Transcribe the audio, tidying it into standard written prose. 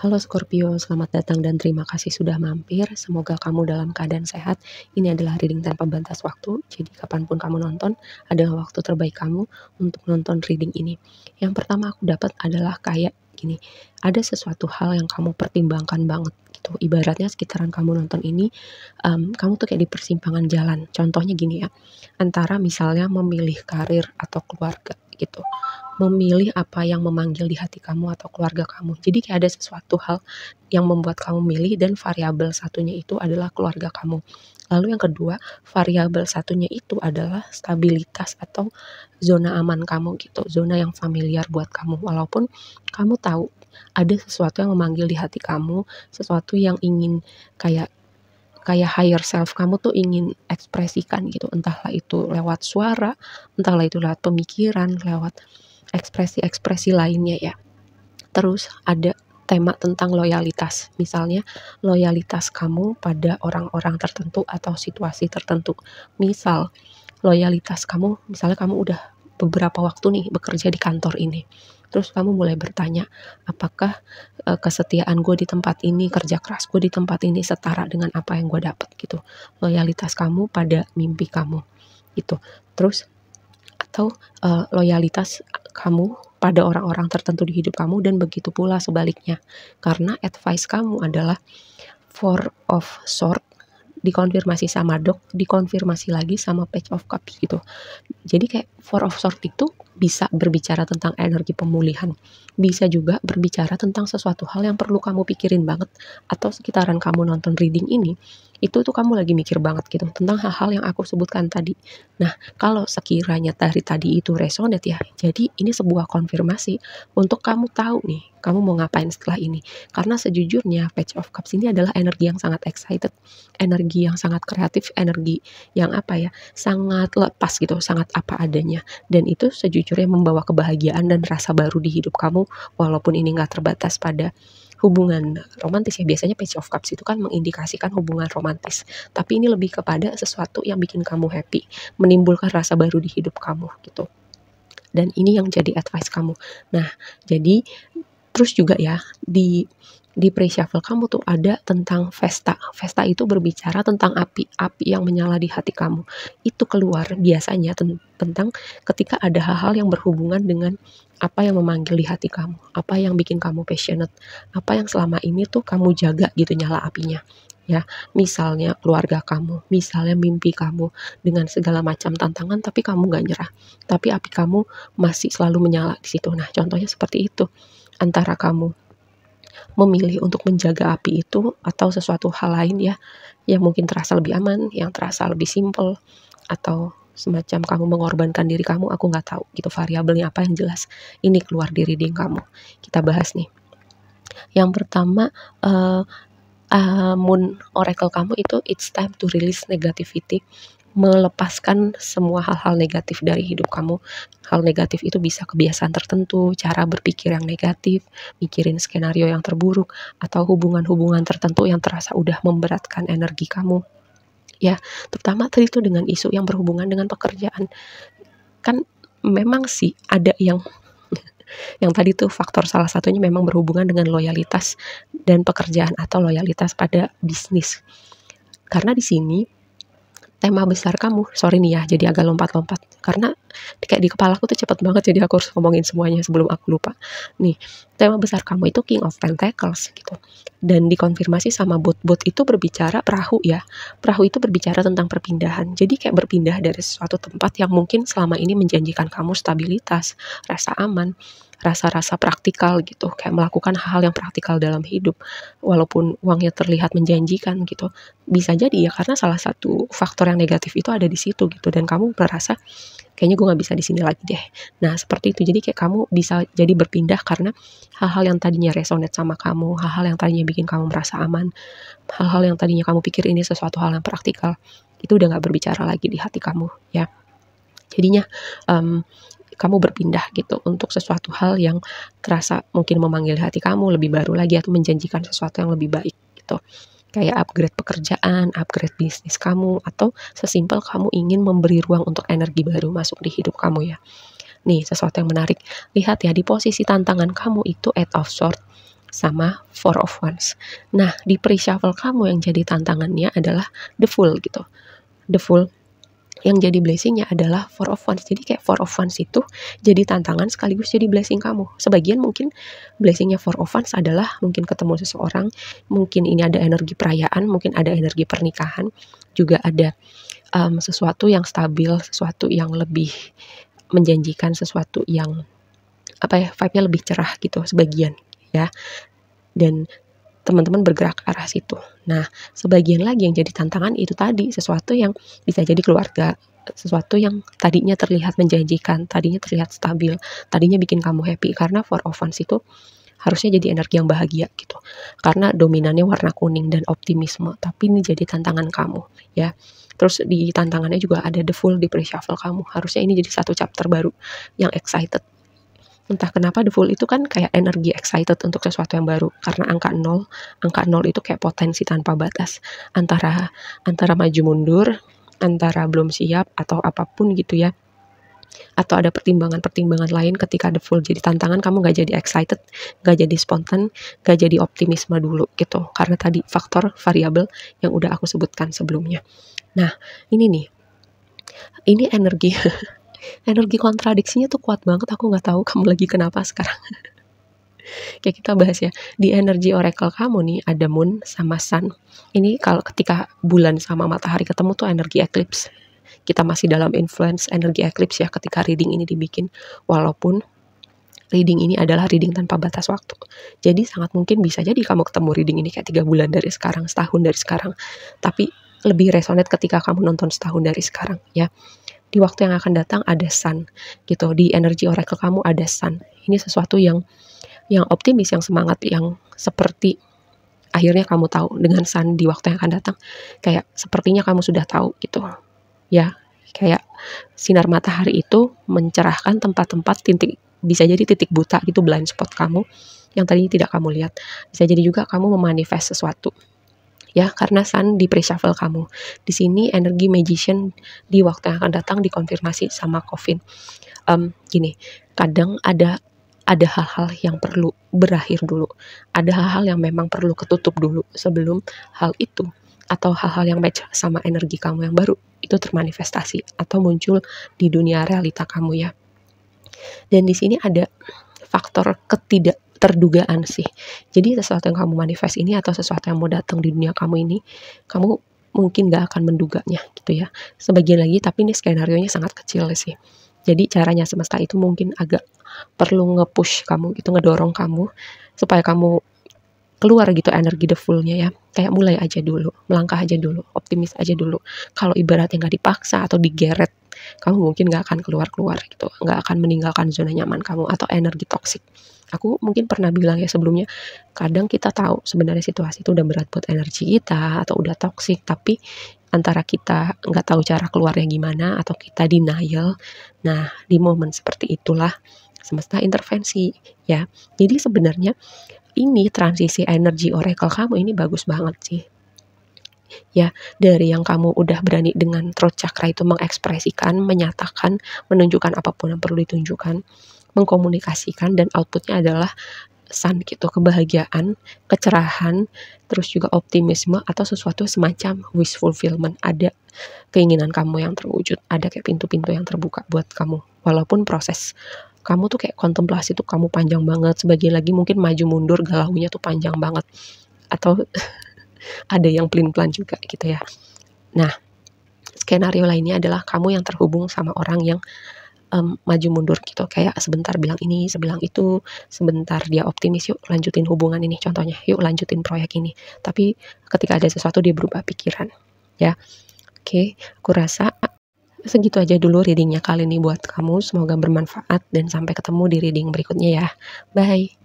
Halo Scorpio, selamat datang dan terima kasih sudah mampir. Semoga kamu dalam keadaan sehat. Ini adalah reading tanpa batas waktu, jadi kapanpun kamu nonton adalah waktu terbaik kamu untuk nonton reading ini. Yang pertama aku dapat adalah kayak gini, ada sesuatu hal yang kamu pertimbangkan banget gitu. Ibaratnya sekitaran kamu nonton ini, kamu tuh kayak di persimpangan jalan. Contohnya gini ya, antara misalnya memilih karir atau keluarga gitu, memilih apa yang memanggil di hati kamu atau keluarga kamu. Jadi kayak ada sesuatu hal yang membuat kamu milih dan variabel satunya itu adalah keluarga kamu. Lalu yang kedua, variabel satunya itu adalah stabilitas atau zona aman kamu gitu, zona yang familiar buat kamu. Walaupun kamu tahu ada sesuatu yang memanggil di hati kamu, sesuatu yang ingin kayak kayak higher self kamu tuh ingin ekspresikan gitu, entahlah itu lewat suara, entahlah itu lewat pemikiran, lewat ekspresi-ekspresi lainnya ya. Terus ada tema tentang loyalitas. Misalnya loyalitas kamu pada orang-orang tertentu atau situasi tertentu. Misal loyalitas kamu, misalnya kamu udah beberapa waktu nih bekerja di kantor ini. Terus kamu mulai bertanya, apakah kesetiaan gue di tempat ini, kerja keras gue di tempat ini setara dengan apa yang gue dapat gitu. Loyalitas kamu pada mimpi kamu gitu. Terus atau loyalitas kamu pada orang-orang tertentu di hidup kamu dan begitu pula sebaliknya. Karena advice kamu adalah Four of Swords dikonfirmasi sama dok, dikonfirmasi lagi sama Page of Cups gitu. Jadi kayak Four of Swords itu bisa berbicara tentang energi pemulihan, bisa juga berbicara tentang sesuatu hal yang perlu kamu pikirin banget, atau sekitaran kamu nonton reading ini, itu tuh kamu lagi mikir banget gitu tentang hal-hal yang aku sebutkan tadi. Nah, kalau sekiranya dari tadi itu resonate ya, jadi ini sebuah konfirmasi untuk kamu tahu nih, kamu mau ngapain setelah ini. Karena sejujurnya Page of Cups ini adalah energi yang sangat excited, energi yang sangat kreatif, energi yang apa ya, sangat lepas gitu, sangat apa adanya. Dan itu sejujurnya membawa kebahagiaan dan rasa baru di hidup kamu, walaupun ini nggak terbatas pada hubungan romantis ya. Biasanya Page of Cups itu kan mengindikasikan hubungan romantis, tapi ini lebih kepada sesuatu yang bikin kamu happy, menimbulkan rasa baru di hidup kamu gitu. Dan ini yang jadi advice kamu. Nah, jadi terus juga ya di pre-shuffle kamu tuh ada tentang Vesta. Vesta itu berbicara tentang api, api yang menyala di hati kamu. Itu keluar biasanya tentang ketika ada hal-hal yang berhubungan dengan apa yang memanggil di hati kamu, apa yang bikin kamu passionate, apa yang selama ini tuh kamu jaga gitu nyala apinya. Ya, misalnya keluarga kamu, misalnya mimpi kamu dengan segala macam tantangan, tapi kamu gak nyerah, tapi api kamu masih selalu menyala di situ. Nah, contohnya seperti itu, antara kamu memilih untuk menjaga api itu atau sesuatu hal lain ya, yang mungkin terasa lebih aman, yang terasa lebih simple, atau semacam kamu mengorbankan diri kamu, aku nggak tahu gitu variabelnya apa, yang jelas ini keluar di reading kamu. Kita bahas nih. Yang pertama, Moon Oracle kamu itu it's time to release negativity, melepaskan semua hal-hal negatif dari hidup kamu. Hal negatif itu bisa kebiasaan tertentu, cara berpikir yang negatif, mikirin skenario yang terburuk, atau hubungan-hubungan tertentu yang terasa udah memberatkan energi kamu. Ya, terutama tadi itu dengan isu yang berhubungan dengan pekerjaan. Kan memang sih ada yang tadi tuh faktor salah satunya memang berhubungan dengan loyalitas dan pekerjaan atau loyalitas pada bisnis. Karena di sini tema besar kamu, sorry nih ya, jadi agak lompat-lompat, karena kayak di kepala aku tuh cepet banget, jadi aku harus ngomongin semuanya sebelum aku lupa. Nih, tema besar kamu itu King of Pentacles gitu, dan dikonfirmasi sama bot-bot itu berbicara perahu ya, perahu itu berbicara tentang perpindahan, jadi kayak berpindah dari suatu tempat yang mungkin selama ini menjanjikan kamu stabilitas, rasa aman, rasa-rasa praktikal gitu, kayak melakukan hal-hal yang praktikal dalam hidup, walaupun uangnya terlihat menjanjikan gitu, bisa jadi ya karena salah satu faktor yang negatif itu ada di situ gitu, dan kamu merasa kayaknya gue nggak bisa di sini lagi deh. Nah seperti itu, jadi kayak kamu bisa jadi berpindah karena hal-hal yang tadinya resonate sama kamu, hal-hal yang tadinya bikin kamu merasa aman, hal-hal yang tadinya kamu pikir ini sesuatu hal yang praktikal, itu udah nggak berbicara lagi di hati kamu ya. Jadinya kamu berpindah gitu untuk sesuatu hal yang terasa mungkin memanggil hati kamu lebih baru lagi, atau menjanjikan sesuatu yang lebih baik gitu. Kayak upgrade pekerjaan, upgrade bisnis kamu, atau sesimpel kamu ingin memberi ruang untuk energi baru masuk di hidup kamu ya. Nih, sesuatu yang menarik. Lihat ya, di posisi tantangan kamu itu Eight of Swords. sama Four of Wands. Nah, di pre-shuffle kamu yang jadi tantangannya adalah The Fool gitu. The Fool yang jadi blessingnya adalah Four of Wands. Jadi kayak Four of Wands itu jadi tantangan sekaligus jadi blessing kamu. Sebagian mungkin blessingnya Four of Wands adalah mungkin ketemu seseorang, mungkin ini ada energi perayaan, mungkin ada energi pernikahan, juga ada sesuatu yang stabil, sesuatu yang lebih menjanjikan, sesuatu yang vibe-nya lebih cerah gitu sebagian ya. Dan teman-teman bergerak ke arah situ. Nah, sebagian lagi yang jadi tantangan itu tadi, sesuatu yang bisa jadi keluarga, sesuatu yang tadinya terlihat menjanjikan, tadinya terlihat stabil, tadinya bikin kamu happy, karena Four of Wands itu harusnya jadi energi yang bahagia gitu. Karena dominannya warna kuning dan optimisme, tapi ini jadi tantangan kamu ya. Terus di tantangannya juga ada The Fool di pre-shuffle kamu. Harusnya ini jadi satu chapter baru yang excited. Entah kenapa The Fool itu kan kayak energi excited untuk sesuatu yang baru, karena angka 0 itu kayak potensi tanpa batas, antara maju mundur, antara belum siap atau apapun gitu ya, atau ada pertimbangan-pertimbangan lain. Ketika The Fool jadi tantangan, kamu gak jadi excited, gak jadi spontan, gak jadi optimisme dulu gitu, karena tadi faktor variabel yang udah aku sebutkan sebelumnya. Nah, ini energi energi kontradiksinya tuh kuat banget. Aku nggak tahu kamu lagi kenapa sekarang. Kayak kita bahas ya, di energi oracle kamu nih ada moon sama sun. Ini kalau ketika bulan sama matahari ketemu tuh energi eclipse. Kita masih dalam influence energi eclipse ya ketika reading ini dibikin. Walaupun reading ini adalah reading tanpa batas waktu. Jadi sangat mungkin bisa jadi kamu ketemu reading ini kayak 3 bulan dari sekarang, setahun dari sekarang. Tapi lebih resonate ketika kamu nonton setahun dari sekarang ya. Di waktu yang akan datang ada sun gitu. Di energi oracle kamu ada sun. Ini sesuatu yang optimis, yang semangat, yang seperti akhirnya kamu tahu dengan sun di waktu yang akan datang. Kayak sepertinya kamu sudah tahu gitu. Ya, kayak sinar matahari itu mencerahkan tempat-tempat bisa jadi titik buta gitu, blind spot kamu yang tadinya tidak kamu lihat. Bisa jadi juga kamu memanifest sesuatu. Ya, karena sun di pre-shuffle kamu. Di sini energi magician di waktu yang akan datang dikonfirmasi sama Coffin. Gini, kadang ada hal-hal yang perlu berakhir dulu. Ada hal-hal yang memang perlu ketutup dulu sebelum hal itu atau hal-hal yang match sama energi kamu yang baru itu termanifestasi atau muncul di dunia realita kamu ya. Dan di sini ada faktor terdugaan sih. Jadi sesuatu yang kamu manifest ini atau sesuatu yang mau datang di dunia kamu ini, kamu mungkin gak akan menduganya gitu ya. Sebagian lagi, tapi ini skenario-nya sangat kecil sih. Jadi caranya semesta itu mungkin agak perlu nge-push kamu gitu, ngedorong kamu supaya kamu keluar gitu energi The Fool-nya ya. Kayak mulai aja dulu, melangkah aja dulu, optimis aja dulu. Kalau ibaratnya gak dipaksa atau digeret, kamu mungkin gak akan keluar-keluar gitu, gak akan meninggalkan zona nyaman kamu atau energi toksik. Aku mungkin pernah bilang ya sebelumnya, kadang kita tahu sebenarnya situasi itu udah berat buat energi kita atau udah toksik, tapi antara kita nggak tahu cara keluarnya gimana atau kita denial. Nah, di momen seperti itulah semesta intervensi ya. Jadi sebenarnya ini transisi energi oracle kamu ini bagus banget sih. Ya, dari yang kamu udah berani dengan throat chakra itu mengekspresikan, menyatakan, menunjukkan apapun yang perlu ditunjukkan, mengkomunikasikan, dan outputnya adalah sun gitu, kebahagiaan, kecerahan, terus juga optimisme atau sesuatu semacam wish fulfillment. Ada keinginan kamu yang terwujud, ada kayak pintu-pintu yang terbuka buat kamu. Walaupun proses kamu tuh kayak kontemplasi tuh kamu panjang banget, sebagian lagi mungkin maju mundur galaunya tuh panjang banget, atau ada yang pelin-pelan juga gitu ya. Nah, skenario lainnya adalah kamu yang terhubung sama orang yang maju mundur gitu, kayak sebentar bilang ini, sebilang itu, sebentar dia optimis, yuk lanjutin hubungan ini contohnya, yuk lanjutin proyek ini. Tapi ketika ada sesuatu dia berubah pikiran ya. Oke, aku rasa segitu aja dulu readingnya kali ini buat kamu. Semoga bermanfaat dan sampai ketemu di reading berikutnya ya. Bye.